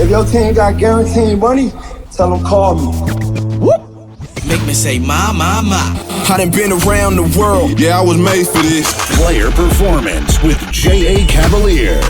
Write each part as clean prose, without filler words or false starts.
If your team got guaranteed money, tell them call me. Whoop. Make me say, my. I done been around the world. Yeah, I was made for this. Player Performance with J.A. Cavalier.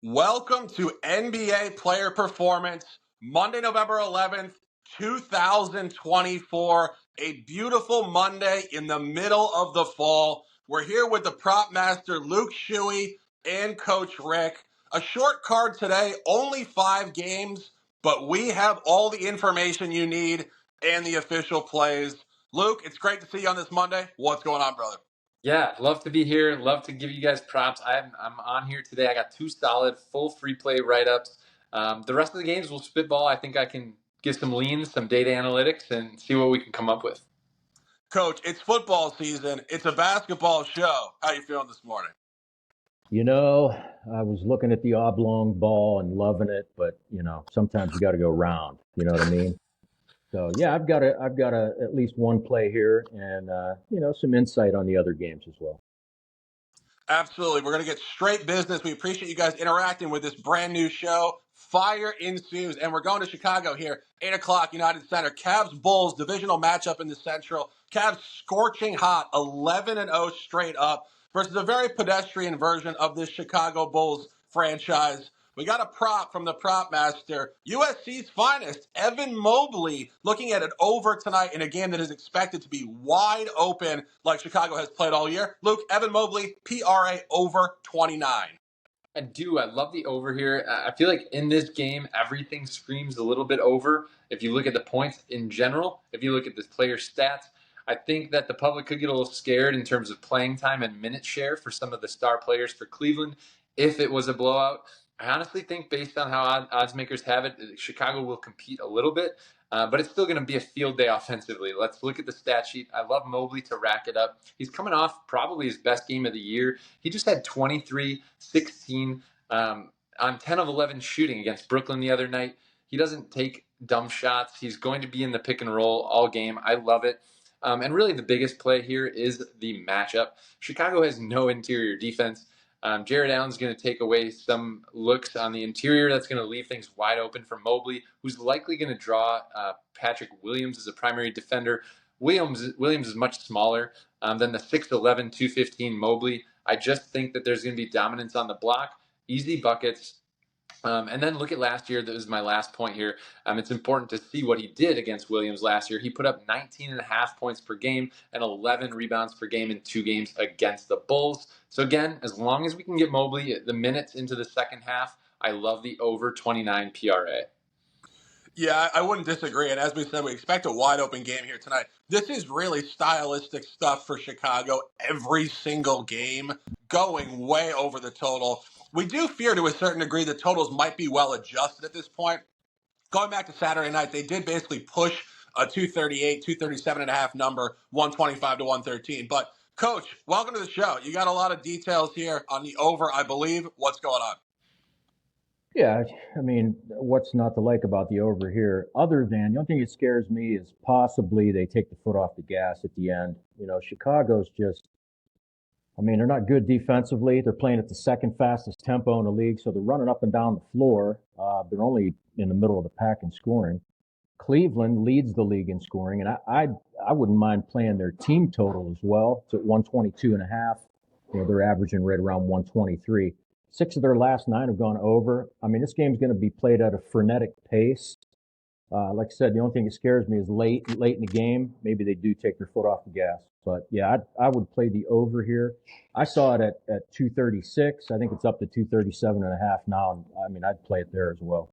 Welcome to NBA Player Performance, Monday, November 11th, 2024. A beautiful Monday in the middle of the fall. We're here with the prop master, Luke Shuey, and Coach Rick. A short card today, only 5 games, but we have all the information you need and the official plays. Luke, it's great to see you on this Monday. What's going on, brother? Yeah, love to be here. Love to give you guys props. I'm on here today. I got 2 solid, full free play write-ups. The rest of the games will spitball. I think I can get some leans, some data analytics, and see what we can come up with. Coach, it's football season. It's a basketball show. How you feeling this morning? You know, I was looking at the oblong ball and loving it, but sometimes you got to go round. You know what I mean? So yeah, I've got at least one play here, and some insight on the other games as well. Absolutely. We're going to get straight business. We appreciate you guys interacting with this brand new show. Fire ensues, and we're going to Chicago here, 8 o'clock, United Center. Cavs-Bulls, divisional matchup in the Central. Cavs scorching hot, 11-0 straight up versus a very pedestrian version of this Chicago Bulls franchise. We got a prop from the prop master, USC's finest, Evan Mobley, looking at it over tonight in a game that is expected to be wide open like Chicago has played all year. Luke, Evan Mobley, PRA over 29. I do. I love the over here. I feel like in this game, everything screams a little bit over. If you look at the points in general, if you look at the player stats, I think that the public could get a little scared in terms of playing time and minute share for some of the star players for Cleveland if it was a blowout. I honestly think based on how odds makers have it, Chicago will compete a little bit, but it's still going to be a field day offensively. Let's look at the stat sheet. I love Mobley to rack it up. He's coming off probably his best game of the year. He just had 23, 16 on 10 of 11 shooting against Brooklyn the other night. He doesn't take dumb shots. He's going to be in the pick and roll all game. I love it. And really the biggest play here is the matchup. Chicago has no interior defense. Jared Allen's going to take away some looks on the interior. That's going to leave things wide open for Mobley, who's likely going to draw Patrick Williams as a primary defender. Williams is much smaller than the 6'11", 215 Mobley. I just think that there's going to be dominance on the block, easy buckets. And then look at last year. That was my last point here. It's important to see what he did against Williams last year. He put up 19.5 points per game and 11 rebounds per game in 2 games against the Bulls. So again, as long as we can get Mobley the minutes into the second half, I love the over 29 PRA. Yeah, I wouldn't disagree. And as we said, we expect a wide open game here tonight. This is really stylistic stuff for Chicago. Every single game going way over the total. We do fear to a certain degree the totals might be well adjusted at this point. Going back to Saturday night, they did basically push a 238, 237 and a half number, 125 to 113. But Coach, welcome to the show. You got a lot of details here on the over, I believe. What's going on? Yeah, I mean, what's not to like about the over here? Other than the only thing that scares me is possibly they take the foot off the gas at the end. Chicago's just. I mean, they're not good defensively. They're playing at the second fastest tempo in the league, so they're running up and down the floor. They're only in the middle of the pack in scoring. Cleveland leads the league in scoring, and I wouldn't mind playing their team total as well. It's at 122 and a half. They're averaging right around 123. 6 of their last 9 have gone over. I mean, this game's going to be played at a frenetic pace. Like I said, the only thing that scares me is late in the game. Maybe they do take their foot off the gas. But yeah, I would play the over here. I saw it at 236. I think it's up to 237 and a half now. I mean, I'd play it there as well.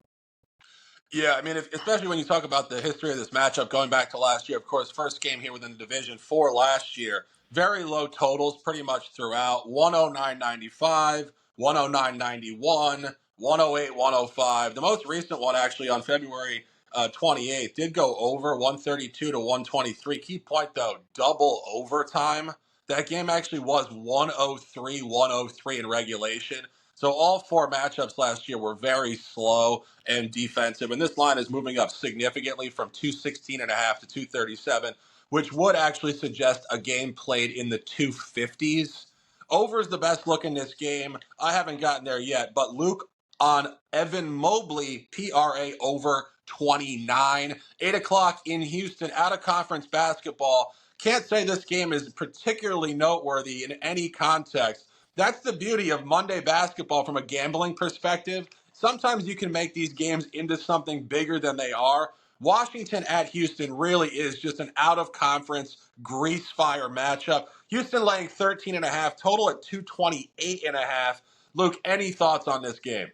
Yeah, I mean, especially when you talk about the history of this matchup going back to last year. Of course, first game here within the division for last year. Very low totals pretty much throughout. 109.95, 109.91, 108, 105. The most recent one actually on February 28th did go over 132 to 123. Key point though, double overtime. That game actually was 103, 103 in regulation. So all 4 matchups last year were very slow and defensive. And this line is moving up significantly from 216 and a half to 237. which would actually suggest a game played in the 250s. Over is the best look in this game. I haven't gotten there yet, but Luke on Evan Mobley, PRA over 29. 8 o'clock in Houston, out of conference basketball. Can't say this game is particularly noteworthy in any context. That's the beauty of Monday basketball from a gambling perspective. Sometimes you can make these games into something bigger than they are. Washington at Houston really is just an out of conference grease fire matchup. Houston laying 13.5, total at 228.5. Luke, any thoughts on this game?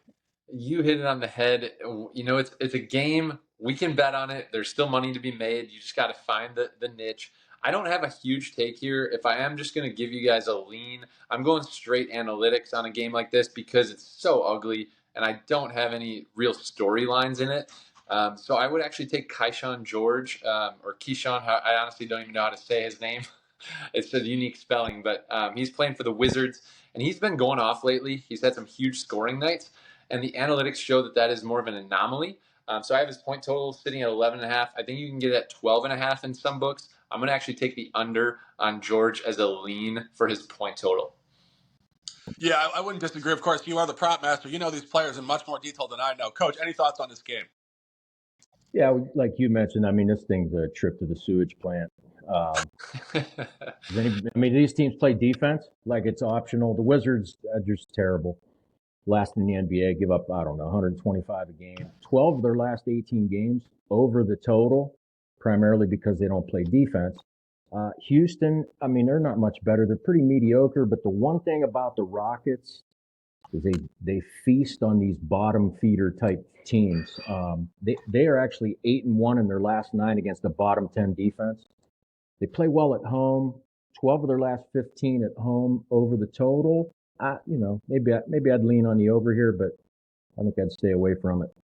You hit it on the head. You know, it's a game. We can bet on it. There's still money to be made. You just got to find the niche. I don't have a huge take here. If I am just going to give you guys a lean, I'm going straight analytics on a game like this because it's so ugly and I don't have any real storylines in it. So I would actually take Keyshawn George or Keyshawn. I honestly don't even know how to say his name. It's a unique spelling, but he's playing for the Wizards and he's been going off lately. He's had some huge scoring nights. And the analytics show that is more of an anomaly. So I have his point total sitting at 11.5. I think you can get at 12.5 in some books. I'm going to actually take the under on George as a lean for his point total. Yeah, I wouldn't disagree. Of course, you are the prop master. You know these players in much more detail than I know. Coach, any thoughts on this game? Yeah, like you mentioned, I mean, this thing's a trip to the sewage plant. These teams play defense like it's optional. The Wizards are just terrible. Last in the NBA, give up, 125 a game. 12 of their last 18 games over the total, primarily because they don't play defense. Houston, I mean, they're not much better. They're pretty mediocre, but the one thing about the Rockets is they feast on these bottom feeder type teams. They are actually 8-1 in their last 9 against the bottom 10 defense. They play well at home. 12 of their last 15 at home over the total. Maybe I'd lean on the over here, but I think I'd stay away from it.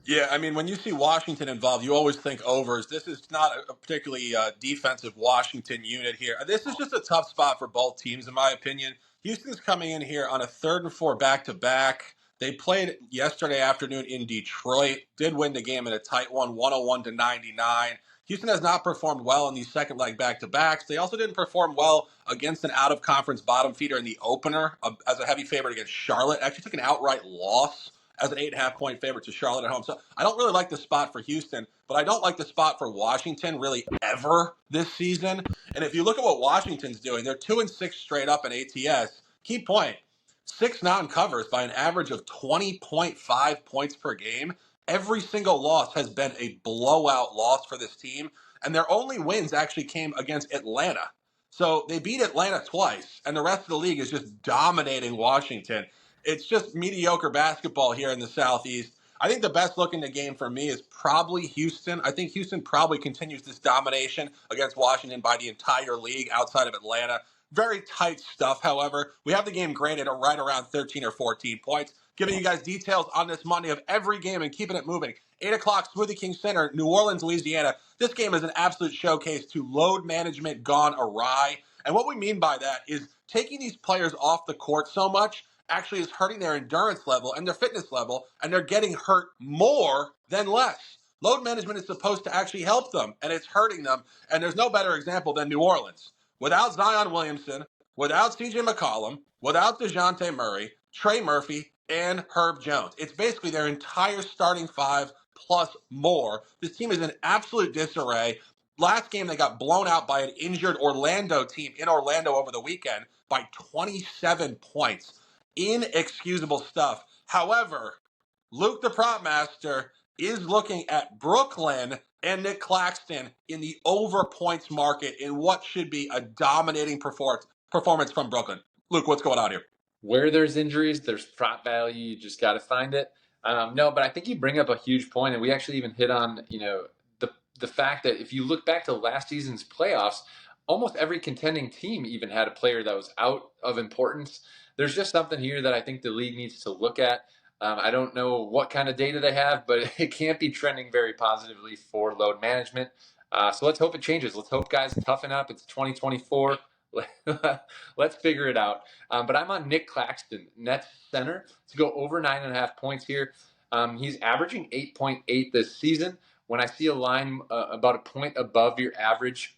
Yeah, I mean, when you see Washington involved, you always think overs. This is not a particularly defensive Washington unit here. This is just a tough spot for both teams, in my opinion. Houston's coming in here on a 3rd and 4 back-to-back. They played yesterday afternoon in Detroit, did win the game in a tight one, 101-99. Houston has not performed well in these second leg back-to-backs. They also didn't perform well against an out-of-conference bottom feeder in the opener as a heavy favorite against Charlotte. Actually took an outright loss as an 8.5-point favorite to Charlotte at home. So I don't really like the spot for Houston, but I don't like the spot for Washington really ever this season. And if you look at what Washington's doing, they're 2-6 straight up in ATS. Key point, 6 non-covers by an average of 20.5 points per game. Every single loss has been a blowout loss for this team, and their only wins actually came against Atlanta. So they beat Atlanta twice, and the rest of the league is just dominating Washington. It's just mediocre basketball here in the Southeast. I think the best look in the game for me is probably Houston. I think Houston probably continues this domination against Washington by the entire league outside of Atlanta. Very tight stuff, however. We have the game graded at right around 13 or 14 points. Giving you guys details on this Monday of every game and keeping it moving. 8 o'clock, Smoothie King Center, New Orleans, Louisiana. This game is an absolute showcase to load management gone awry. And what we mean by that is taking these players off the court so much actually is hurting their endurance level and their fitness level, and they're getting hurt more than less. Load management is supposed to actually help them, and it's hurting them. And there's no better example than New Orleans. Without Zion Williamson, without CJ McCollum, without DeJounte Murray, Trey Murphy, and Herb Jones. It's basically their entire starting 5 plus more. This team is in absolute disarray. Last game, they got blown out by an injured Orlando team in Orlando over the weekend by 27 points. Inexcusable stuff. However, Luke the Prop Master is looking at Brooklyn and Nick Claxton in the over points market in what should be a dominating performance from Brooklyn. Luke, what's going on here? Where there's injuries, there's prop value. You just got to find it. No, but I think you bring up a huge point, and we actually even hit on the fact that if you look back to last season's playoffs, almost every contending team even had a player that was out of importance. There's just something here that I think the league needs to look at. I don't know what kind of data they have, but it can't be trending very positively for load management. So let's hope it changes. Let's hope guys toughen up. It's 2024. Let's figure it out. But I'm on Nick Claxton, Nets center, to go over 9.5 points here. He's averaging 8.8 this season, When I see a line about a point above your average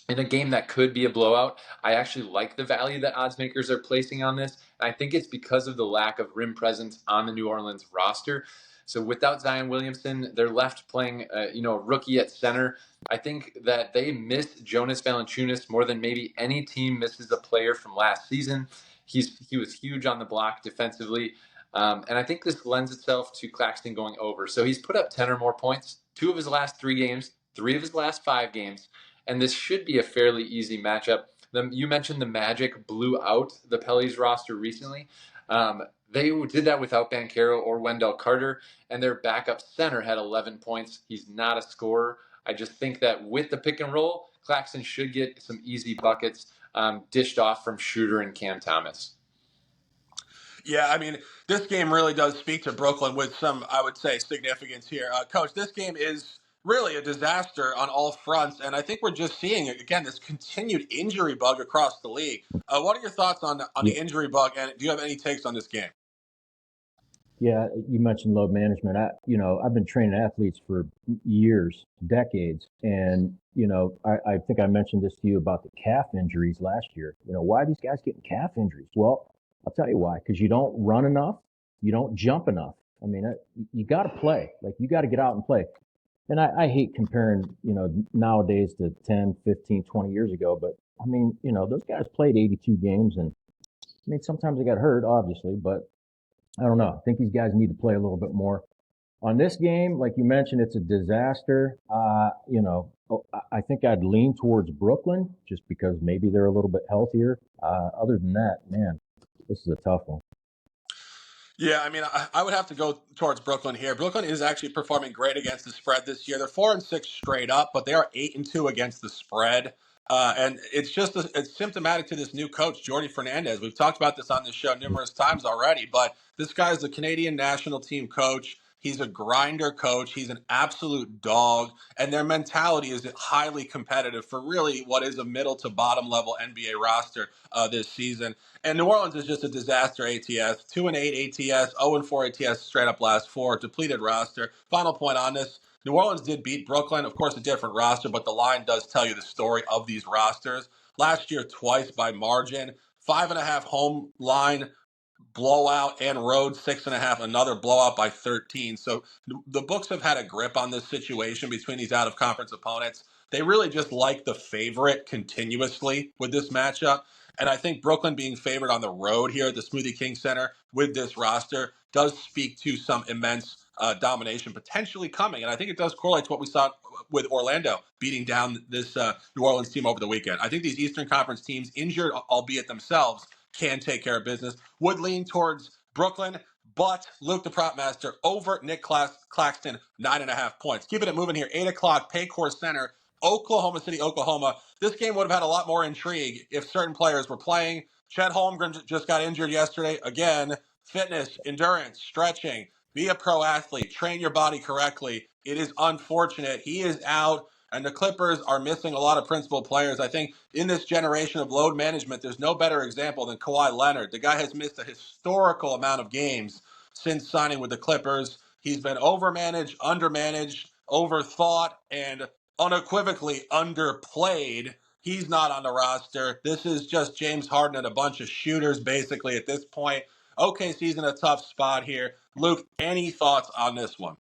in a game that could be a blowout, I actually like the value that odds makers are placing on this. And I think it's because of the lack of rim presence on the New Orleans roster. So without Zion Williamson, they're left playing, a rookie at center. I think that they missed Jonas Valanciunas more than maybe any team misses a player from last season. He was huge on the block defensively. And I think this lends itself to Claxton going over. So he's put up 10 or more points, 2 of his last 3 games, 3 of his last 5 games. And this should be a fairly easy matchup. You mentioned the Magic blew out the Pellies roster recently. They did that without Banchero or Wendell Carter, and their backup center had 11 points. He's not a scorer. I just think that with the pick and roll, Claxton should get some easy buckets dished off from Schroeder and Cam Thomas. Yeah, I mean, this game really does speak to Brooklyn with some, I would say, significance here. Coach, this game is really a disaster on all fronts, and I think we're just seeing, again, this continued injury bug across the league. What are your thoughts on the injury bug, and do you have any takes on this game? Yeah, you mentioned load management. I've been training athletes for years, decades, and I think I mentioned this to you about the calf injuries last year. Why are these guys getting calf injuries? Well, I'll tell you why. Because you don't run enough, you don't jump enough. I mean, you got to play. Like, you got to get out and play. And I hate comparing, nowadays to 10, 15, 20 years ago. But I mean, those guys played 82 games, and I mean, sometimes they got hurt, obviously, but I don't know. I think these guys need to play a little bit more. On this game, like you mentioned, it's a disaster. I think I'd lean towards Brooklyn just because maybe they're a little bit healthier. Other than that, man, this is a tough one. Yeah, I mean, I would have to go towards Brooklyn here. Brooklyn is actually performing great against the spread this year. They're 4-6 straight up, but they are 8-2 against the spread. And it's it's symptomatic to this new coach, Jordi Fernandez. We've talked about this on this show numerous times already, but this guy is the Canadian national team coach. He's a grinder coach. He's an absolute dog, and their mentality is highly competitive for really what is a middle to bottom level NBA roster this season. And New Orleans is just a disaster ATS. 2-8 ATS, 0-4 ATS straight up last 4, depleted roster. Final point on this. New Orleans did beat Brooklyn, of course, a different roster, but the line does tell you the story of these rosters. Last year, twice by margin, 5.5 home line blowout, and road 6.5, another blowout by 13. So the books have had a grip on this situation between these out of conference opponents. They really just like the favorite continuously with this matchup. And I think Brooklyn being favored on the road here at the Smoothie King Center with this roster does speak to some immense domination potentially coming. And I think it does correlate to what we saw with Orlando beating down this New Orleans team over the weekend. I think these Eastern Conference teams, injured albeit themselves, can take care of business. Would lean towards Brooklyn, but Luke the Prop Master over Nick Claxton, 9.5 points. Keeping it moving here, 8 o'clock, Paycor Center, Oklahoma City, Oklahoma. This game would have had a lot more intrigue if certain players were playing. Chet Holmgren just got injured yesterday. Again, fitness, endurance, stretching, be a pro athlete, train your body correctly. It is unfortunate. He is out. And the Clippers are missing a lot of principal players. I think in this generation of load management, there's no better example than Kawhi Leonard. The guy has missed a historical amount of games since signing with the Clippers. He's been overmanaged, undermanaged, overthought, and unequivocally underplayed. He's not on the roster. This is just James Harden and a bunch of shooters, basically, at this point. OKC's in a tough spot here. Luke, any thoughts on this one?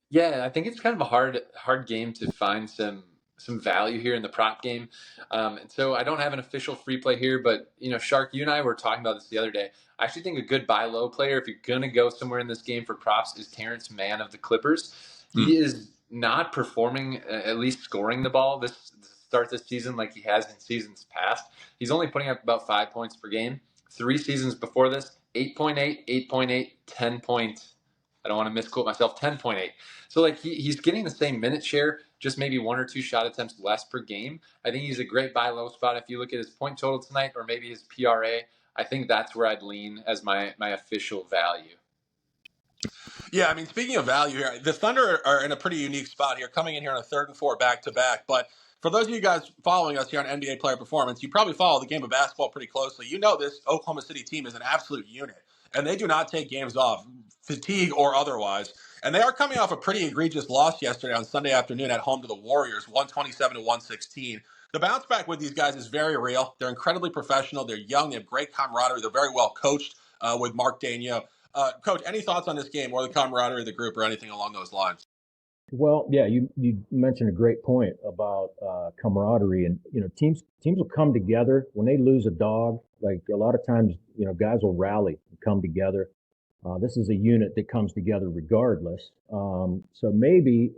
Yeah, I think it's kind of a hard game to find some value here in the prop game. And so I don't have an official free play here, but Shark, you and I were talking about this the other day. I actually think a good buy low player, if you're gonna go somewhere in this game for props, is Terrence Mann of the Clippers. He is not performing, at least scoring the ball this start this season like he has in seasons past. He's only putting up about 5 points per game. 3 seasons before this, 8.8, 8.8, 10 points. I don't want to misquote myself, 10.8. So he's getting the same minute share, just maybe 1 or 2 shot attempts less per game. I think he's a great buy low spot. If you look at his point total tonight or maybe his PRA, I think that's where I'd lean as my official value. Yeah, I mean, speaking of value here, the Thunder are in a pretty unique spot here, coming in here on a 3rd and 4 back-to-back. But for those of you guys following us here on NBA Player Performance, you probably follow the game of basketball pretty closely. You know this Oklahoma City team is an absolute unit. and they do not take games off, fatigue or otherwise. And they are coming off a pretty egregious loss yesterday on Sunday afternoon at home to the Warriors, 127 to 116. The bounce back with these guys is very real. They're incredibly professional. They're young. They have great camaraderie. They're very well coached with Mark Daigneault. Coach, any thoughts on this game or the camaraderie of the group or anything along those lines? Well, yeah, you mentioned a great point about camaraderie, and teams will come together when they lose a dog. Like a lot of times, guys will rally and come together. This is a unit that comes together regardless. So maybe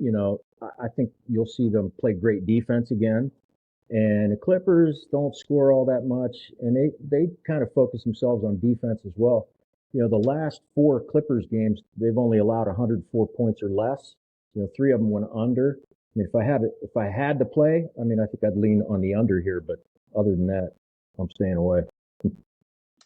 I think you'll see them play great defense again. And the Clippers don't score all that much, and they kind of focus themselves on defense as well. The last 4 Clippers games, they've only allowed 104 points or less. 3 of them went under. I mean, if I had to play, I think I'd lean on the under here, but other than that, I'm staying away.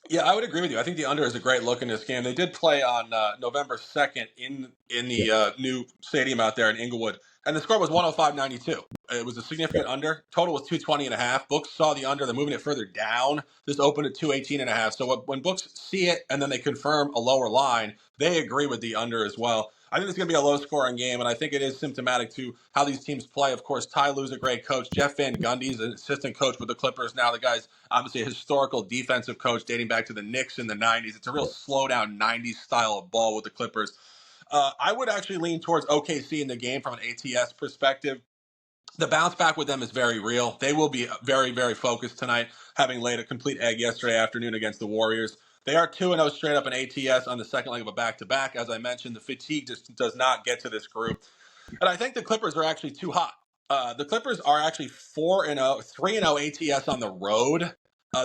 Yeah, I would agree with you. I think the under is a great look in this game. They did play on November 2nd in the new stadium out there in Inglewood, and the score was 105-92. It was a significant under. Total was 220.5. Books saw the under. They're moving it further down. This opened at 218.5. So when books see it and then they confirm a lower line, they agree with the under as well. I think it's going to be a low-scoring game, and I think it is symptomatic to how these teams play. Of course, Ty Lue's a great coach. Jeff Van Gundy's an assistant coach with the Clippers now. The guy's obviously a historical defensive coach dating back to the Knicks in the 90s. It's a real slow-down 90s style of ball with the Clippers. I would actually lean towards OKC in the game from an ATS perspective. The bounce back with them is very real. They will be very, very focused tonight, having laid a complete egg yesterday afternoon against the Warriors. They are 2-0 straight up in ATS on the second leg of a back-to-back. As I mentioned, the fatigue just does not get to this group. And I think the Clippers are actually too hot. The Clippers are actually 4-0, 3-0 ATS on the road.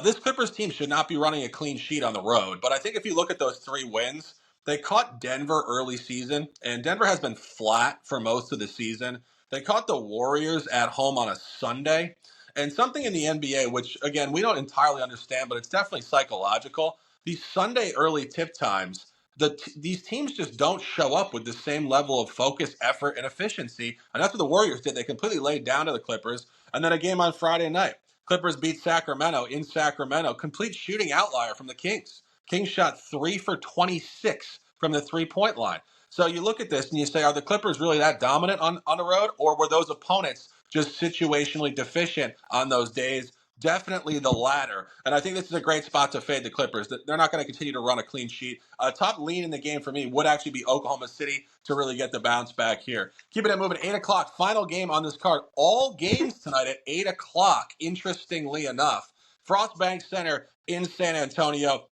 This Clippers team should not be running a clean sheet on the road. But I think if you look at those 3 wins, they caught Denver early season, and Denver has been flat for most of the season. They caught the Warriors at home on a Sunday. And something in the NBA, which, again, we don't entirely understand, but it's definitely psychological. These Sunday early tip times, these teams just don't show up with the same level of focus, effort, and efficiency. And that's what the Warriors did. They completely laid down to the Clippers. And then a game on Friday night. Clippers beat Sacramento in Sacramento. Complete shooting outlier from the Kings. Kings shot 3 for 26 from the three-point line. So you look at this and you say, are the Clippers really that dominant on the road, or were those opponents just situationally deficient on those days? Definitely the latter. And I think this is a great spot to fade the Clippers. They're not going to continue to run a clean sheet. Top lean in the game for me would actually be Oklahoma City to really get the bounce back here. Keeping it moving, 8 o'clock, final game on this card. All games tonight at 8 o'clock, interestingly enough. Frost Bank Center in San Antonio.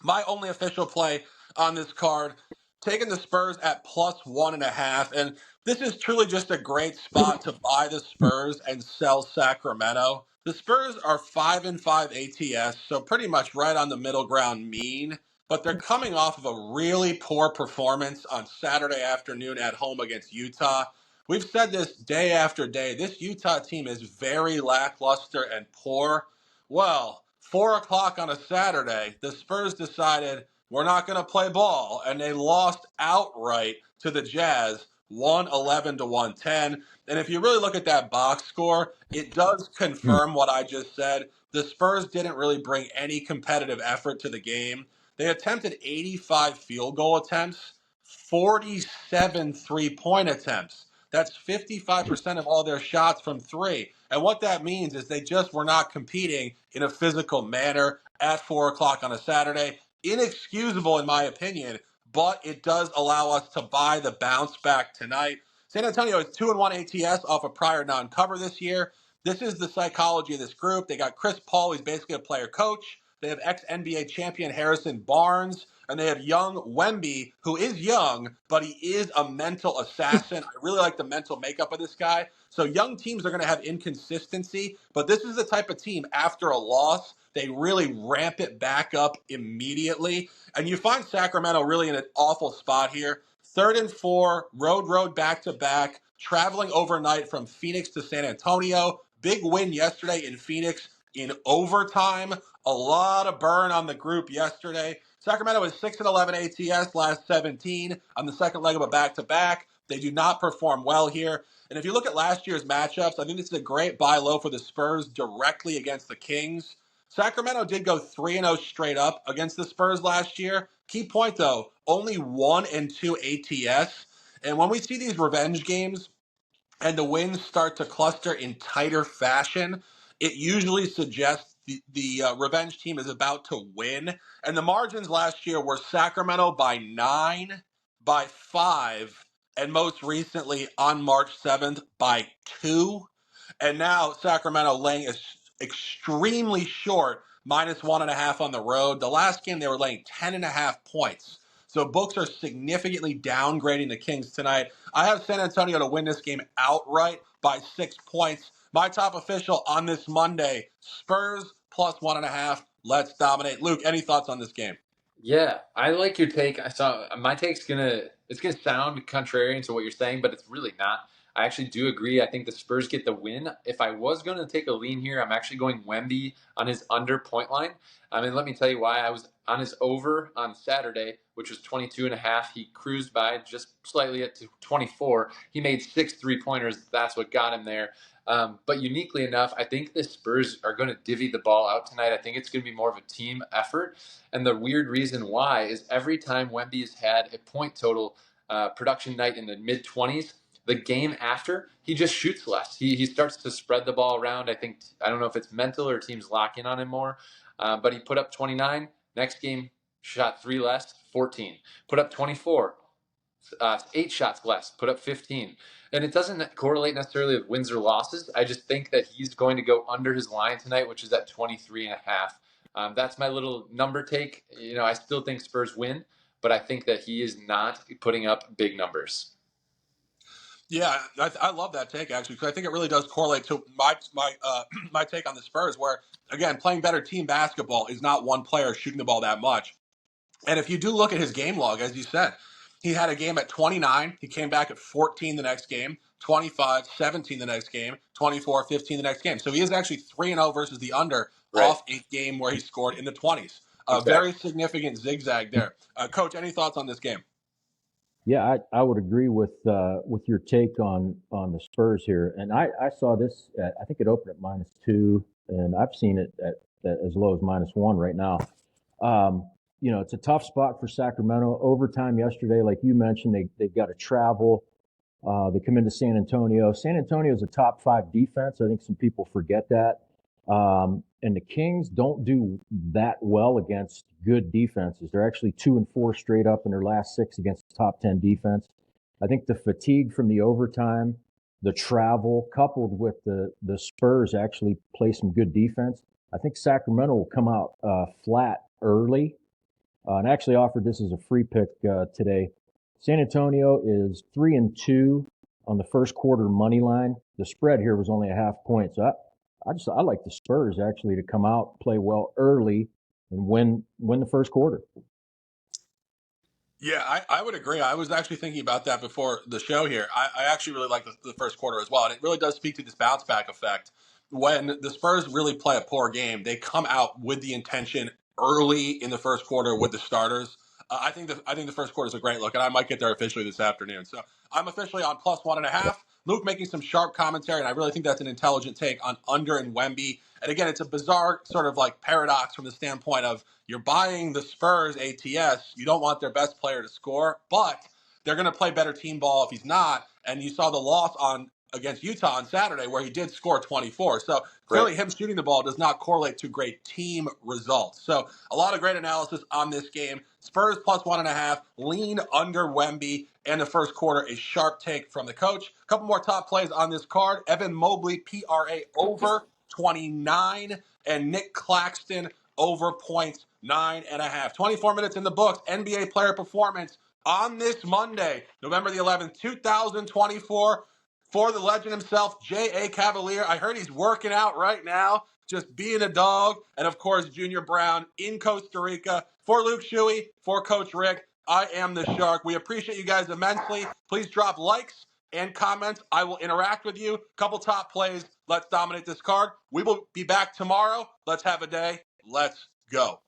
My only official play on this card, taking the Spurs at +1.5. And this is truly just a great spot to buy the Spurs and sell Sacramento. The Spurs are 5-5 ATS, so pretty much right on the middle ground mean. But they're coming off of a really poor performance on Saturday afternoon at home against Utah. We've said this day after day. This Utah team is very lackluster and poor. Well, 4 o'clock on a Saturday, the Spurs decided we're not going to play ball, and they lost outright to the Jazz, 111 to 110. And if you really look at that box score, it does confirm what I just said. The Spurs didn't really bring any competitive effort to the game. They attempted 85 field goal attempts, 47 three-point attempts. That's 55% of all their shots from 3. And what that means is they just were not competing in a physical manner at 4 o'clock on a Saturday. Inexcusable, in my opinion, but it does allow us to buy the bounce back tonight. San Antonio is 2-1 ATS off a prior non-cover this year. This is the psychology of this group. They got Chris Paul, he's basically a player coach. They have ex-NBA champion Harrison Barnes, and they have young Wemby, who is young, but he is a mental assassin. I really like the mental makeup of this guy. So young teams are going to have inconsistency, but this is the type of team, after a loss, they really ramp it back up immediately. And you find Sacramento really in an awful spot here. 3rd and 4, road back-to-back, traveling overnight from Phoenix to San Antonio. Big win yesterday in Phoenix in overtime. A lot of burn on the group yesterday. Sacramento is 6-11 ATS, last 17 on the second leg of a back-to-back. They do not perform well here. And if you look at last year's matchups, I think this is a great buy low for the Spurs directly against the Kings. Sacramento did go 3-0 straight up against the Spurs last year. Key point, though, only 1-2 ATS. And when we see these revenge games and the wins start to cluster in tighter fashion, it usually suggests the revenge team is about to win. And the margins last year were Sacramento by 9, by 5, and most recently on March 7th by 2. And now Sacramento laying is extremely short, -1.5 on the road. The last game they were laying 10.5 points. So books are significantly downgrading the Kings tonight. I have San Antonio to win this game outright by 6 points. My top official on this Monday, Spurs +1.5. Let's dominate. Luke, any thoughts on this game? Yeah, I like your take. I saw my take's it's gonna sound contrarian to what you're saying, but it's really not. I actually do agree. I think the Spurs get the win. If I was going to take a lean here, I'm actually going Wemby on his under point line. I mean, let me tell you why. I was on his over on Saturday, which was 22.5. He cruised by just slightly at 24. He made 6 3-pointers. That's what got him there. But uniquely enough, I think the Spurs are going to divvy the ball out tonight. I think it's going to be more of a team effort. And the weird reason why is every time Wemby has had a point total production night in the mid-20s, the game after, he just shoots less. He starts to spread the ball around. I don't know if it's mental or teams lock in on him more, but he put up 29. Next game, shot 3 less, 14. Put up 24. 8 shots less, put up 15. And it doesn't correlate necessarily with wins or losses. I just think that he's going to go under his line tonight, which is at 23.5. That's my little number take. I still think Spurs win, but I think that he is not putting up big numbers. Yeah, I love that take actually because I think it really does correlate to my take on the Spurs, where again playing better team basketball is not one player shooting the ball that much. And if you do look at his game log, as you said, he had a game at 29. He came back at 14 the next game, 25, 17 the next game, 24, 15 the next game. So he is actually 3-0 versus the under off a game where he scored in the 20s. Exactly. Very significant zigzag there. Coach, any thoughts on this game? Yeah, I would agree with your take on the Spurs here. And I saw this, I think it opened at -2, and I've seen it at as low as -1 right now. It's a tough spot for Sacramento. Overtime yesterday, like you mentioned, they've got to travel. They come into San Antonio. San Antonio is a top 5 defense. I think some people forget that. And the Kings don't do that well against good defenses. They're actually 2-4 straight up in their last 6 against top 10 defense. I think the fatigue from the overtime, the travel, coupled with the Spurs actually play some good defense. I think Sacramento will come out flat early. And I actually offered this as a free pick today. San Antonio is 3-2 on the first quarter money line. The spread here was only a half point. So I like the Spurs actually to come out, play well early, and win the first quarter. Yeah, I would agree. I was actually thinking about that before the show here. I actually really like the first quarter as well. And it really does speak to this bounce back effect. When the Spurs really play a poor game, they come out with the intention early in the first quarter with the starters. I think the first quarter is a great look, and I might get there officially this afternoon. So I'm officially on +1.5. Luke making some sharp commentary, and I really think that's an intelligent take on under and Wemby. And again, it's a bizarre sort of like paradox from the standpoint of you're buying the Spurs ATS. You don't want their best player to score, but they're going to play better team ball if he's not. And you saw the loss against Utah on Saturday where he did score 24. So clearly him shooting the ball does not correlate to great team results. So a lot of great analysis on this game. Spurs +1.5, lean under Wemby, and the first quarter, a sharp take from the coach. A couple more top plays on this card. Evan Mobley, PRA over 29, and Nick Claxton over points 9.5. 24 minutes in the books. NBA player performance on this Monday, November the 11th, 2024. For the legend himself, J.A. Cavalier. I heard he's working out right now, just being a dog. And, of course, Junior Brown in Costa Rica. For Luke Shuey, for Coach Rick, I am the Shark. We appreciate you guys immensely. Please drop likes and comments. I will interact with you. Couple top plays. Let's dominate this card. We will be back tomorrow. Let's have a day. Let's go.